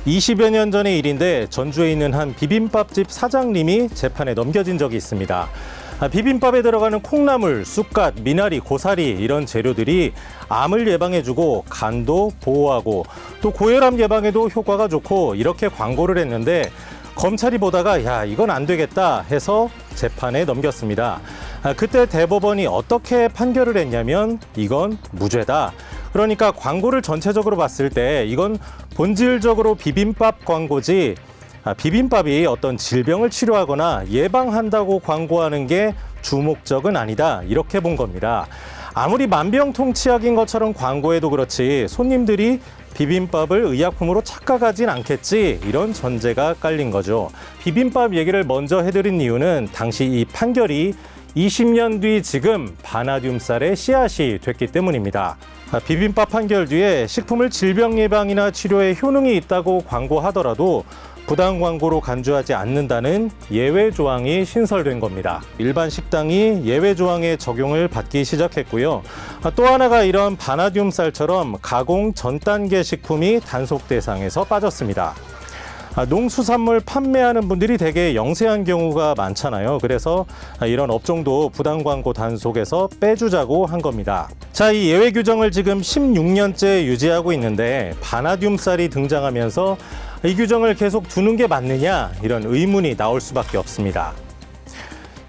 20여 년 전의 일인데 전주에 있는 한 비빔밥집 사장님이 재판에 넘겨진 적이 있습니다. 비빔밥에 들어가는 콩나물, 쑥갓, 미나리, 고사리 이런 재료들이 암을 예방해주고 간도 보호하고 또 고혈압 예방에도 효과가 좋고 이렇게 광고를 했는데 검찰이 보다가 야 이건 안 되겠다 해서 재판에 넘겼습니다. 그때 대법원이 어떻게 판결을 했냐면 이건 무죄다. 그러니까 광고를 전체적으로 봤을 때 이건 본질적으로 비빔밥 광고지 비빔밥이 어떤 질병을 치료하거나 예방한다고 광고하는 게 주목적은 아니다. 이렇게 본 겁니다. 아무리 만병통치약인 것처럼 광고해도 그렇지 손님들이 비빔밥을 의약품으로 착각하진 않겠지 이런 전제가 깔린 거죠. 비빔밥 얘기를 먼저 해드린 이유는 당시 이 판결이 20년 뒤 지금 바나듐쌀의 씨앗이 됐기 때문입니다. 비빔밥 판결 뒤에 식품을 질병 예방이나 치료에 효능이 있다고 광고하더라도 부당 광고로 간주하지 않는다는 예외 조항이 신설된 겁니다. 일반 식당이 예외 조항의 적용을 받기 시작했고요. 또 하나가 이런 바나듐쌀처럼 가공 전 단계 식품이 단속 대상에서 빠졌습니다. 농수산물 판매하는 분들이 되게 영세한 경우가 많잖아요. 그래서 이런 업종도 부당 광고 단속에서 빼주자고 한 겁니다. 자, 이 예외 규정을 지금 16년째 유지하고 있는데 바나듐쌀이 등장하면서 이 규정을 계속 두는 게 맞느냐 이런 의문이 나올 수밖에 없습니다.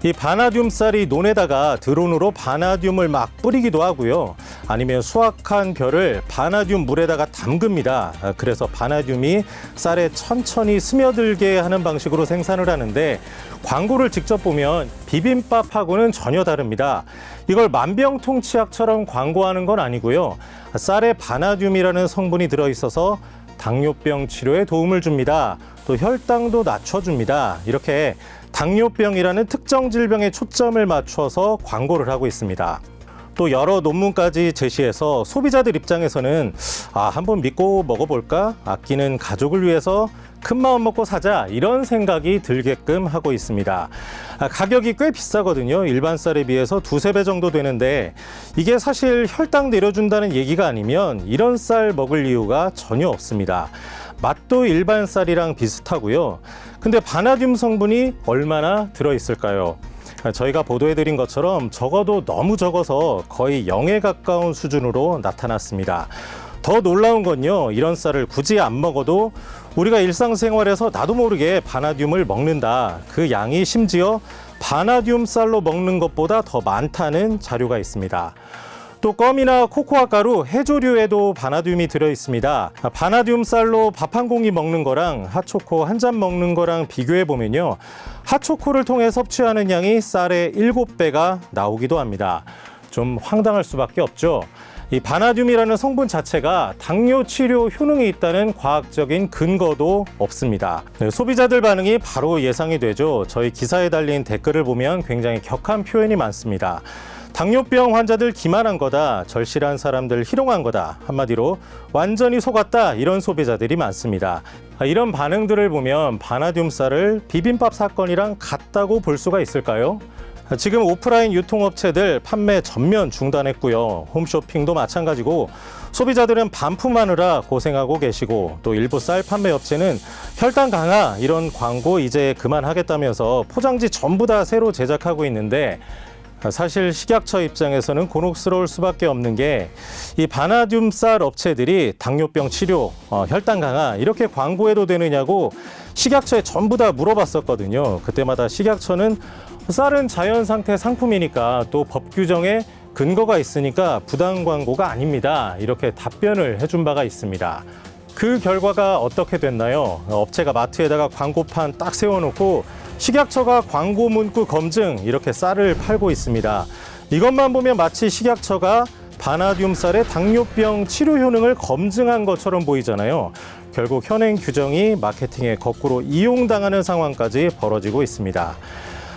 이 바나듐쌀이 논에다가 드론으로 바나듐을 막 뿌리기도 하고요. 아니면 수확한 벼를 바나듐 물에다가 담급니다. 그래서 바나듐이 쌀에 천천히 스며들게 하는 방식으로 생산을 하는데 광고를 직접 보면 비빔밥하고는 전혀 다릅니다. 이걸 만병통치약처럼 광고하는 건 아니고요. 쌀에 바나듐이라는 성분이 들어있어서 당뇨병 치료에 도움을 줍니다. 또 혈당도 낮춰줍니다. 이렇게 당뇨병이라는 특정 질병에 초점을 맞춰서 광고를 하고 있습니다. 또 여러 논문까지 제시해서 소비자들 입장에서는 한번 믿고 먹어볼까? 아끼는 가족을 위해서 큰 마음 먹고 사자 이런 생각이 들게끔 하고 있습니다. 가격이 꽤 비싸거든요. 일반 쌀에 비해서 2~3배 정도 되는데 이게 사실 혈당 내려준다는 얘기가 아니면 이런 쌀 먹을 이유가 전혀 없습니다. 맛도 일반 쌀이랑 비슷하고요. 근데 바나듐 성분이 얼마나 들어있을까요? 저희가 보도해드린 것처럼 적어도 너무 적어서 거의 0에 가까운 수준으로 나타났습니다. 더 놀라운 건요, 이런 쌀을 굳이 안 먹어도 우리가 일상생활에서 나도 모르게 바나듐을 먹는다. 그 양이 심지어 바나듐 쌀로 먹는 것보다 더 많다는 자료가 있습니다. 또 껌이나 코코아 가루, 해조류에도 바나듐이 들어있습니다. 바나듐 쌀로 밥 한 공기 먹는 거랑 핫초코 한 잔 먹는 거랑 비교해 보면요. 핫초코를 통해 섭취하는 양이 쌀의 7배가 나오기도 합니다. 좀 황당할 수밖에 없죠. 이 바나듐이라는 성분 자체가 당뇨 치료 효능이 있다는 과학적인 근거도 없습니다. 소비자들 반응이 바로 예상이 되죠. 저희 기사에 달린 댓글을 보면 굉장히 격한 표현이 많습니다. 당뇨병 환자들 기만한 거다, 절실한 사람들 희롱한 거다, 한마디로 완전히 속았다 이런 소비자들이 많습니다. 이런 반응들을 보면 바나듐쌀을 비빔밥 사건이랑 같다고 볼 수가 있을까요? 지금 오프라인 유통업체들 판매 전면 중단했고요. 홈쇼핑도 마찬가지고 소비자들은 반품하느라 고생하고 계시고 또 일부 쌀 판매 업체는 혈당 강화 이런 광고 이제 그만하겠다면서 포장지 전부 다 새로 제작하고 있는데 사실 식약처 입장에서는 곤혹스러울 수밖에 없는 게 이 바나듐쌀 업체들이 당뇨병 치료, 혈당 강화 이렇게 광고해도 되느냐고 식약처에 전부 다 물어봤었거든요. 그때마다 식약처는 쌀은 자연 상태 상품이니까 또 법 규정에 근거가 있으니까 부당 광고가 아닙니다. 이렇게 답변을 해준 바가 있습니다. 그 결과가 어떻게 됐나요? 업체가 마트에다가 광고판 딱 세워놓고 식약처가 광고 문구 검증 이렇게 쌀을 팔고 있습니다. 이것만 보면 마치 식약처가 바나듐쌀의 당뇨병 치료 효능을 검증한 것처럼 보이잖아요. 결국 현행 규정이 마케팅에 거꾸로 이용당하는 상황까지 벌어지고 있습니다.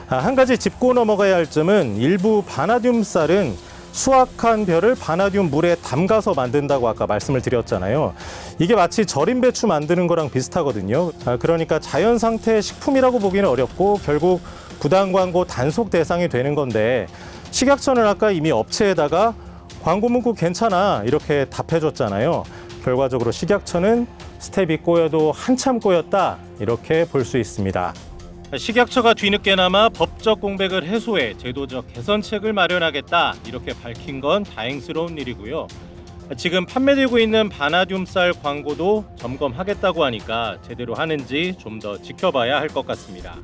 한 가지 짚고 넘어가야 할 점은 일부 바나듐쌀은 수확한 벼를 바나듐 물에 담가서 만든다고 아까 말씀을 드렸잖아요. 이게 마치 절임 배추 만드는 거랑 비슷하거든요. 그러니까 자연 상태의 식품이라고 보기는 어렵고 결국 부당 광고 단속 대상이 되는 건데 식약처는 아까 이미 업체에다가 광고 문구 괜찮아 이렇게 답해줬잖아요. 결과적으로 식약처는 스텝이 꼬여도 한참 꼬였다, 이렇게 볼 수 있습니다. 식약처가 뒤늦게나마 법적 공백을 해소해 제도적 개선책을 마련하겠다, 이렇게 밝힌 건 다행스러운 일이고요. 지금 판매되고 있는 바나듐 쌀 광고도 점검하겠다고 하니까 제대로 하는지 좀 더 지켜봐야 할 것 같습니다.